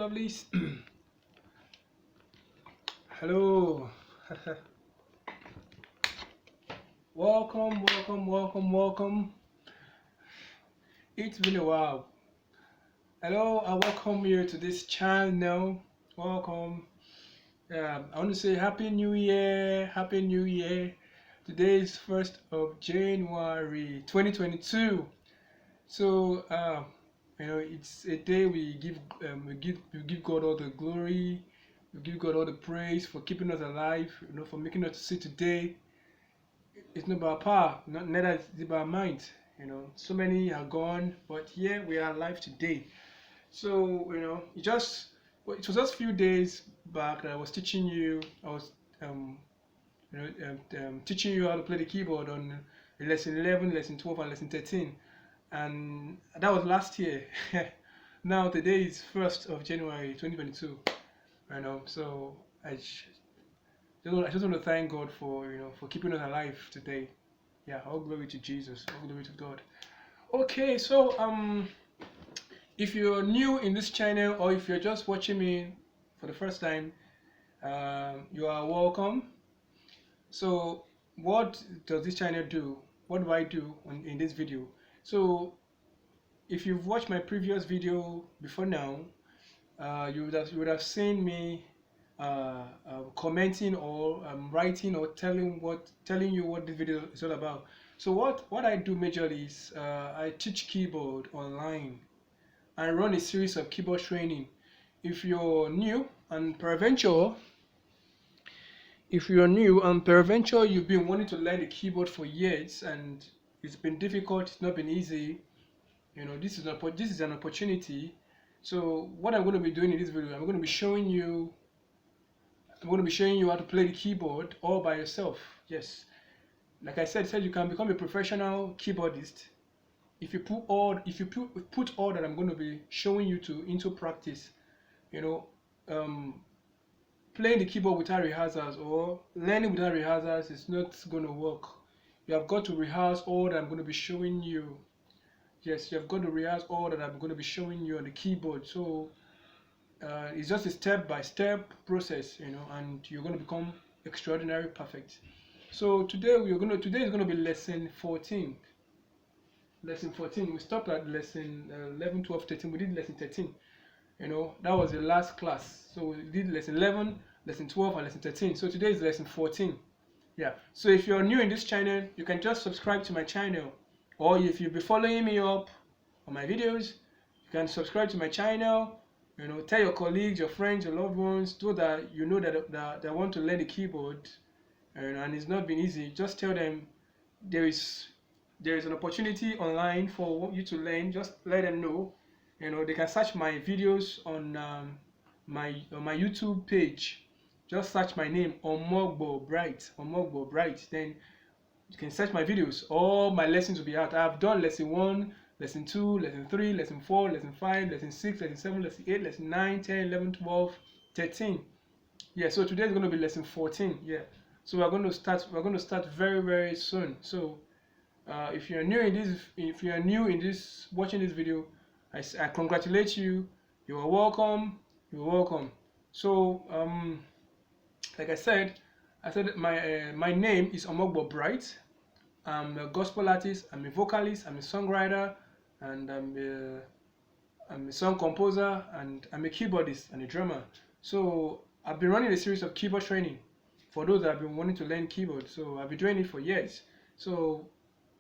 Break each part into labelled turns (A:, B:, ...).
A: lovelies. Hello. welcome. It's been a while. Hello, I welcome you to this channel. Welcome. I want to say Happy New Year. Happy New Year. Today is 1st of January 2022. So, it's a day we give God all the glory. We give God all the praise for keeping us alive, for making us see today. It's not about power, neither is it about mind. So many are gone, but here we are alive today. So, it was just a few days back that I was teaching you. I was teaching you how to play the keyboard on lesson 11, lesson 12, and lesson 13, and that was last year. Now today is 1st of January 2022. So I just want to thank God for for keeping us alive today. Yeah, all glory to Jesus, all glory to God. Okay, so if you're new in this channel or if you're just watching me for the first time, you are welcome. So what does this channel do? What do I do in this video? So if you've watched my previous video before now, you would have seen me commenting or writing or telling you what the video is all about. So what I do majorly is I teach keyboard online. I run a series of keyboard training. If you're new and peradventure you've been wanting to learn the keyboard for years and it's been difficult, it's not been easy, this is an opportunity. So what I'm going to be doing in this video, I'm going to be showing you how to play the keyboard all by yourself. Yes, like I said, you can become a professional keyboardist if you put all that I'm going to be showing you into practice. Playing the keyboard without rehearsals or learning without rehearsals is not going to work. You have got to rehearse all that I'm going to be showing you. Yes, you have got to rehearse all that I'm going to be showing you on the keyboard. So it's just a step-by-step process, and you're going to become extraordinary perfect. So today is going to be lesson 14. Lesson 14. We stopped at lesson 11, 12, 13. We did lesson 13. That was the last class. So we did lesson 11, lesson 12, and lesson 13. So today is lesson 14. Yeah. So if you're new in this channel, you can just subscribe to my channel. Or if you'll be following me up on my videos, you can subscribe to my channel. Tell your colleagues, your friends, your loved ones, so that that want to learn the keyboard, and it's not been easy. Just tell them there is an opportunity online for you to learn. Just let them know. They can search my videos on my YouTube page. Just search my name, Omogbo Bright. Then you can search my videos. All my lessons will be out. I've done lesson 1, lesson 2, lesson 3, lesson 4, lesson 5, lesson 6, lesson 7, lesson 8, lesson 9, 10, 11, 12, 13. Yeah, so today is going to be lesson 14. Yeah. So we're going to start very, very soon. So if you're new in this watching this video, I congratulate you. You are welcome. You're welcome. So like I said my name is Omogbo Bright. I'm a gospel artist, I'm a vocalist, I'm a songwriter, and I'm a song composer, and I'm a keyboardist and a drummer. So I've been running a series of keyboard training for those that have been wanting to learn keyboard. So I've been doing it for years. So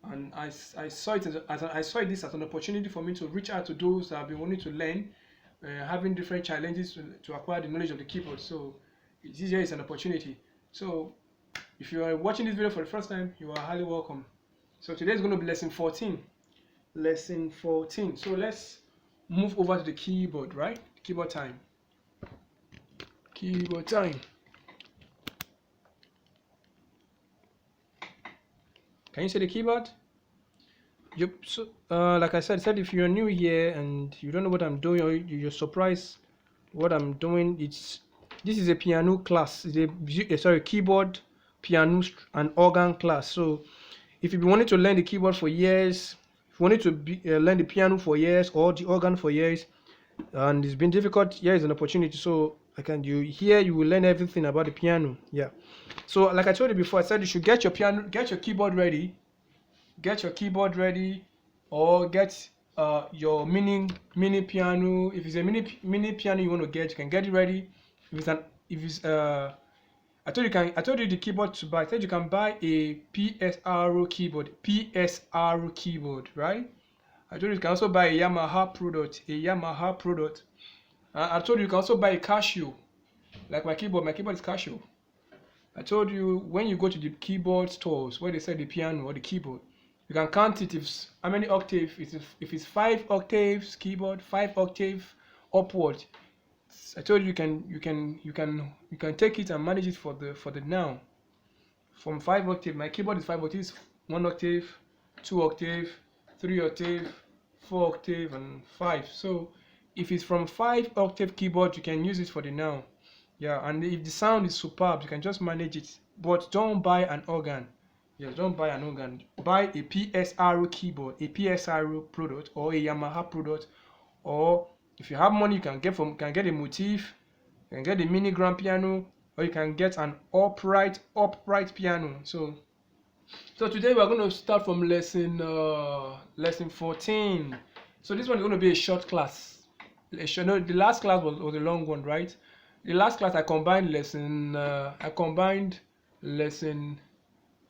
A: and I saw this as an opportunity for me to reach out to those that have been wanting to learn, having different challenges to acquire the knowledge of the keyboard. So this here is an opportunity. So if you are watching this video for the first time, you are highly welcome. So today is going to be lesson 14. Lesson 14. So let's move over to the keyboard, right? Keyboard time. Keyboard time. Can you see the keyboard? Yep. So like I said, if you're new here and you don't know what I'm doing, or you're surprised what I'm doing, this is a piano class. It's a keyboard, piano, and organ class. So if you've been wanting to learn the keyboard for years, if you wanted to learn the piano for years or the organ for years, and it's been difficult. Here is an opportunity. So you will learn everything about the piano. Yeah. So like I told you before, I said you should get your keyboard ready. Get your keyboard ready, or get your mini piano. If it's a mini piano you want to get, you can get it ready. If it's I told you the keyboard to buy. I said you can buy a PSR keyboard. PSR keyboard, right? I told you can also buy a Yamaha product. I told you can also buy a Casio. Like my keyboard is Casio. I told you when you go to the keyboard stores where they sell the piano or the keyboard, you can count it if how many octaves. If it's 5 octaves keyboard, 5 octave upward. I told you you can take it and manage it for the now. From 5 octave, my keyboard is 5 octaves, 1 octave, 2 octave, 3 octave, 4 octave, and 5. So if it's from 5 octave keyboard, you can use it for the now. Yeah, and if the sound is superb, you can just manage it. But don't buy an organ. Yes, don't buy an organ. Buy a PSR keyboard, a PSR product, or a Yamaha product, or if you have money, you can get a motif, you can get a mini grand piano, or you can get an upright piano. So today we're going to start from lesson 14. So this one is going to be a short class. No, the last class was a long one, right? The last class I combined lesson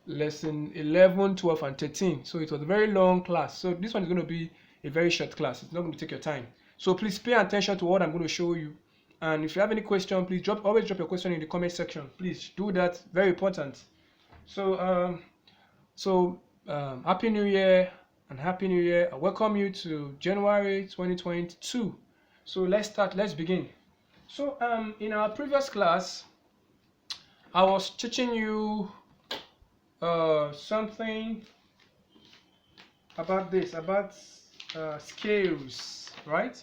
A: 11, 12, and 13. So it was a very long class. So this one is going to be a very short class. It's not going to take your time. So please pay attention to what I'm going to show you. And if you have any question, please always drop your question in the comment section. Please do that. Very important. So Happy New Year and Happy New Year. I welcome you to January 2022. So let's begin. So in our previous class, I was teaching you something about scales, right?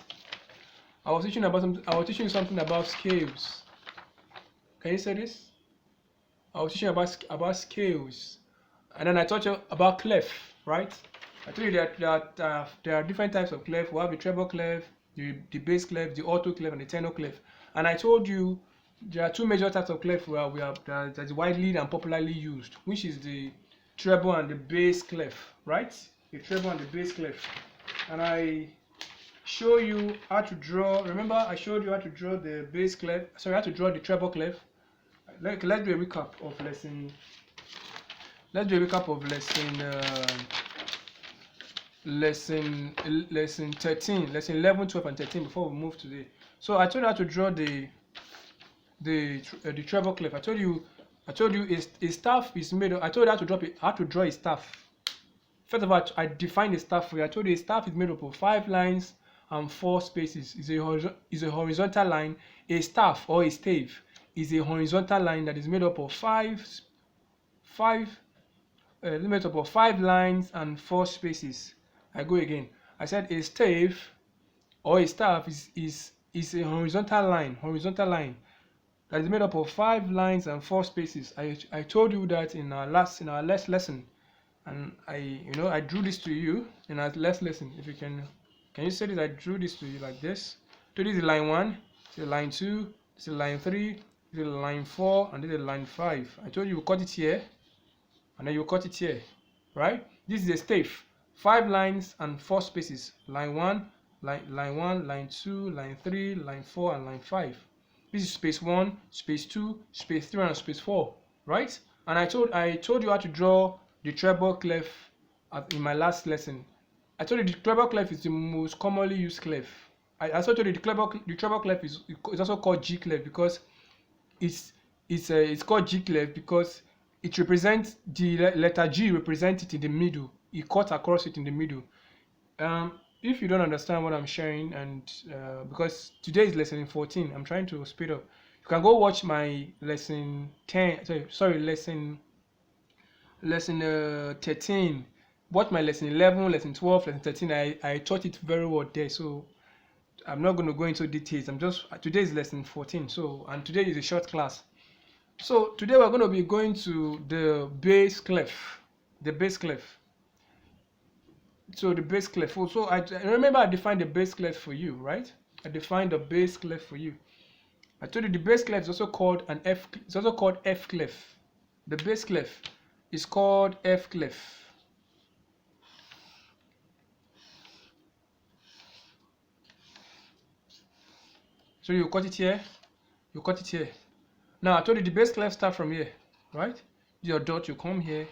A: I was teaching you something about scales. Can you say this? I was teaching about scales, and then I taught you about clef, right? I told you that there are different types of clef. We have the treble clef, the bass clef, the alto clef, and the tenor clef. And I told you there are two major types of clef that is widely and popularly used, which is the treble and the bass clef, right? The treble and the bass clef. And I show you how to draw. Remember, I showed you how to draw the bass clef. Sorry, how to draw the treble clef. Let's do a recap of lesson. Let's do a recap of lesson 13, lesson 11, 12, and 13 before we move today. So I told you how to draw the treble clef. I told you a staff is made of. I told you how to draw a staff. First of all, I defined a staff for you. I told you a staff is made up of 5 lines and 4 spaces. Is a horizontal line. A staff or a stave is a horizontal line that is made up of 5 lines and 4 spaces. I go again. I said a stave or a staff is a horizontal line that is made up of 5 lines and 4 spaces. I told you that in our last lesson, and I drew this to you in our last lesson. If you can you say this? I drew this to you like this. So this is line 1, this is line 2, this is line 3, this is line 4, and this is line 5. I told you you cut it here, and then you cut it here, right? This is a stave, 5 lines and 4 spaces. Line 1, line 2, line 3, line 4, and line 5. This is space 1, space 2, space 3, and space 4, right? And I told you how to draw the treble clef in my last lesson. I told you the treble clef is the most commonly used clef. I also told you the treble clef is also called G clef because it's called G clef because it represents the letter G represented in the middle. It cut across it in the middle. If you don't understand what I'm sharing, and because today is lesson 14, I'm trying to speed up. You can go watch my lesson 10. Lesson 13. Watch my lesson 11, lesson 12, lesson 13. I taught it very well there, so I'm not going to go into details. Today is lesson 14. So, and today is a short class. So today we're going to be going to the bass clef. The bass clef. So the bass clef. So I remember I defined the bass clef for you, right? I defined the bass clef for you. I told you the bass clef is also called an F. It's also called F clef. The bass clef is called F clef. So you cut it here. You cut it here. Now I told you the bass clef start from here, right? Your dot, you come here,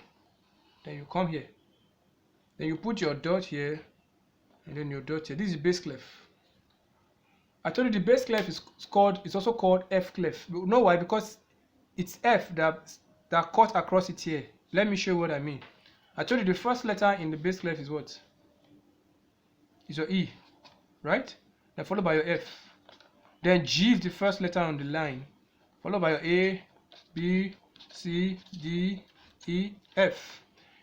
A: then you come here, then you put your dot here, and then your dot here. This is bass clef. I told you the bass clef is also called F clef. You know why? Because it's F that cut across it here. Let me show you what I mean. I told you the first letter in the bass clef is what? Is your E, right? Then followed by your F. Then G is the first letter on the line, followed by your A, B, C, D, E, F.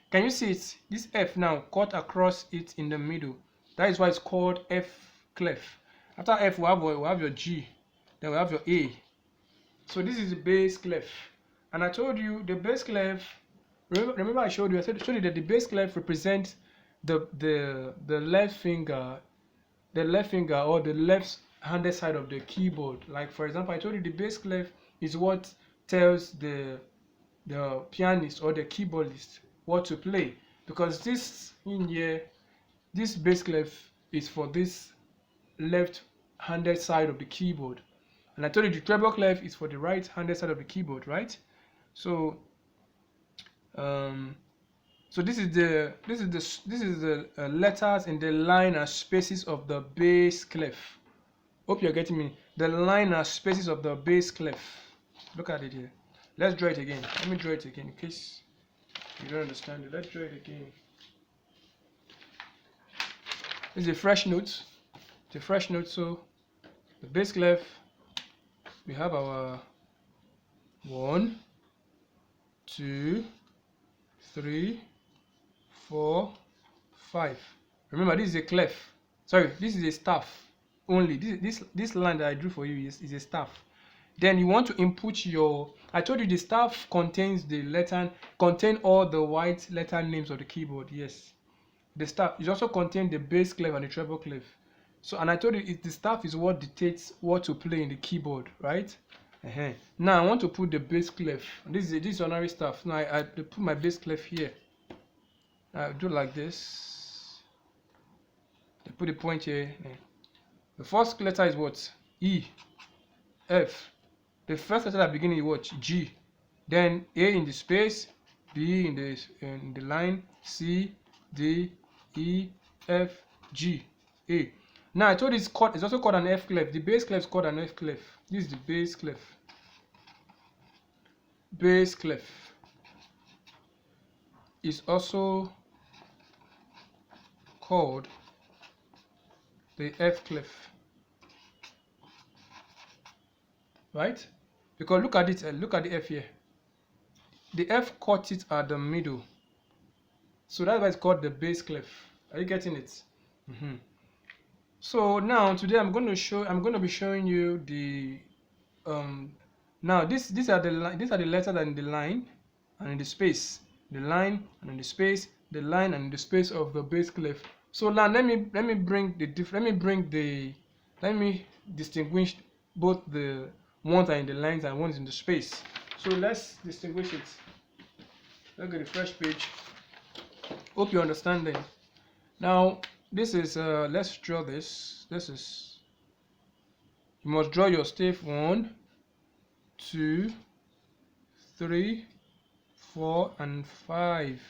A: Can you see it? This F now cut across it in the middle. That is why it's called F clef. After F, we have your G, then we have your A. So this is the bass clef. And I told you the bass clef. Remember I showed you that the bass clef represents the left finger, or the left-handed side of the keyboard. Like for example, I told you the bass clef is what tells the pianist or the keyboardist what to play, because this in here, this bass clef is for this left-handed side of the keyboard, and I told you the treble clef is for the right-handed side of the keyboard, right? So so this is the letters in the line and spaces of the bass clef. Hope you're getting me. The line and spaces of the bass clef. Look at it here. Let's draw it again. Let me draw it again in case you don't understand it. Let's draw it again. This is a fresh note. It's a fresh note. So the bass clef, we have our 1, 2, 3, 4, 5. Remember, this is a clef. Sorry, this is a staff only. This line that I drew for you is a staff. Then you want to input your. I told you the staff contains all the white letter names of the keyboard. Yes, the staff. It also contains the bass clef and the treble clef. So, and I told you the staff is what dictates what to play in the keyboard, right? Now I want to put the bass clef. This is ordinary staff. Now I put my bass clef here. I do like this. I put the point here. The first letter is what? E, F. The first letter at the beginning is what? G. Then A in the space, B in the line, C, D, E, F, G, A. Now I told you it's also called an F clef. The bass clef is called an F clef. This is the bass clef. Bass clef is also called the F clef, right? Because look at it, look at the F here. The F cut it at the middle, so that's why it's called the bass clef. Are you getting it? So now today I'm going to be showing you the now these are the letters that are in the line and in the space, the line and in the space, the line and in the space of the bass clef. So now let me distinguish both the ones are in the lines and ones in the space. So let's distinguish it. Look at the fresh page. Hope you understand it. Now this is let's draw this. This is, you must draw your staff 1, 2, 3, 4 and 5.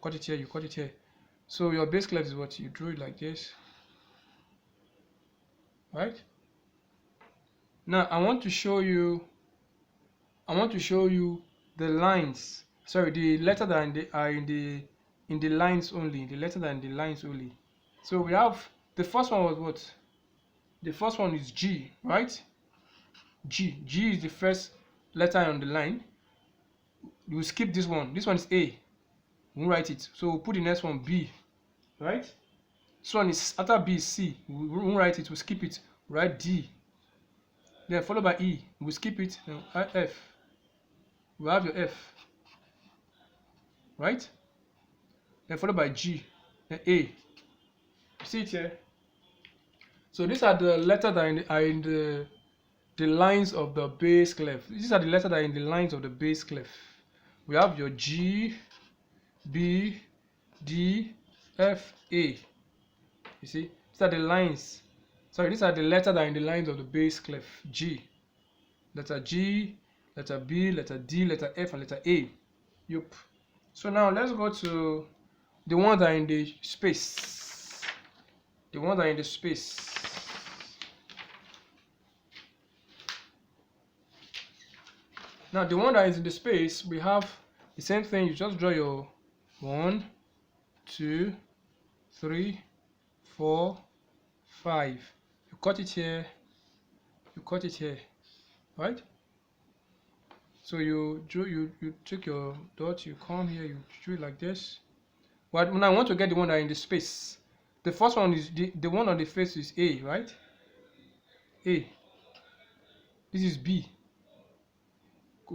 A: Cut it here, you cut it here. So your bass clef is what? You drew it like this, right? Now I want to show you the lines. Sorry, the letters that are in the lines only. The letters are in the lines only. So we have the first one was what? The first one is G, right? G is the first letter on the line. You will skip this one. This one is A. We'll write it. So we'll put the next one B, right? This one is, after B is C. We won't write it. We'll skip it. We'll write D. Then followed by E. We'll skip it. Then F. We'll have your F, right? Then followed by G. Then A. You see it here? So these are the letters that are in the lines of the bass clef. These are the letters that are in the lines of the bass clef. We have your G, B, D, F, A. You see, these are the lines. Sorry, these are the letters that are in the lines of the bass clef. G, letter G, letter B, letter D, letter F, and letter A. Yup. So now let's go to the ones that are in the space. The ones that are in the space. Now the one that is in the space, we have the same thing. You just draw your 1, 2, 3, 4, 5. You cut it here. You cut it here, right? So you take your dot. You come here. You do it like this. But when I want to get the one that are in the space, the first one is the one on the face is A, right? A. This is B.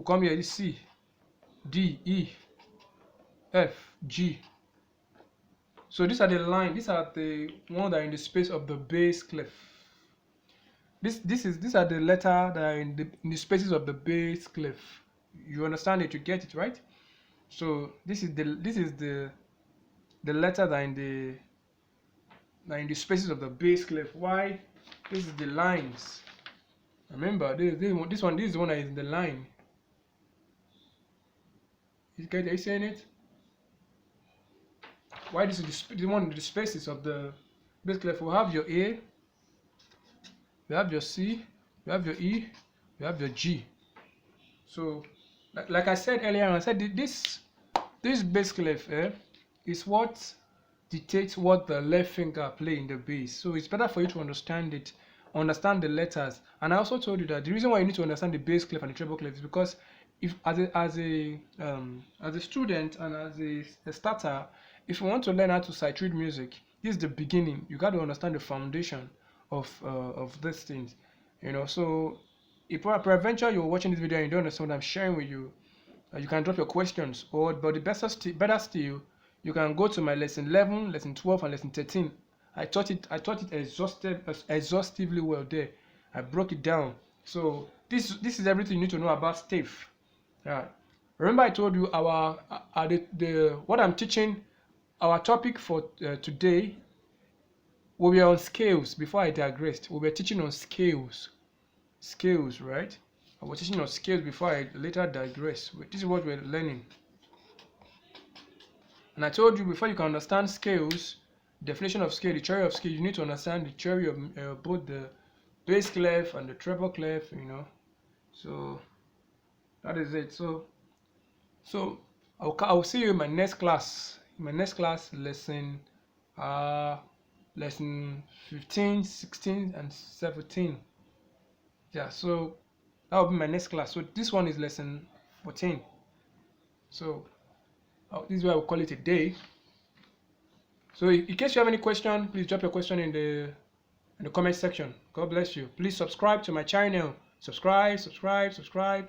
A: Come here. This is C, D, E, F, G. So these are the line. These are the ones that are in the space of the bass clef. These are the letter that are in the spaces of the bass clef. You understand it? You get it, right? So this is the letter that are in the spaces of the bass clef. Why? This is the lines. Remember, this is the one that is in the line. Are you saying it? Why this is the one in the spaces of the bass clef? We have your A, we have your C, we have your E, we have your G. So, like I said earlier, I said this bass clef is what dictates what the left finger play in the bass. So it's better for you to understand it, understand the letters. And I also told you that the reason why you need to understand the bass clef and the treble clef is because if as a student and as a starter, if you want to learn how to sight read music, this is the beginning. You got to understand the foundation of these things, you know. So if peradventure you're watching this video and you don't understand what I'm sharing with you, you can drop your questions, but the better still, you can go to my lesson 11, lesson 12, and lesson 13. I taught it exhaustively well there. I broke it down. So this is everything you need to know about stave. Remember I told you what I'm teaching, our topic for today, we were on scales. Before I digressed, we were teaching on scales, right? I was teaching on scales before I later digressed. This is what we're learning. And I told you, before you can understand scales, definition of scale, the theory of scale, you need to understand the theory of both the bass clef and the treble clef, you know. So that is it. So I'll see you in my next class. In my next class, lesson 15, 16, and 17. Yeah, so that will be my next class. So this one is lesson 14. So this is why we call it a day. So in case you have any question, please drop your question in the comment section. God bless you. Please subscribe to my channel. Subscribe.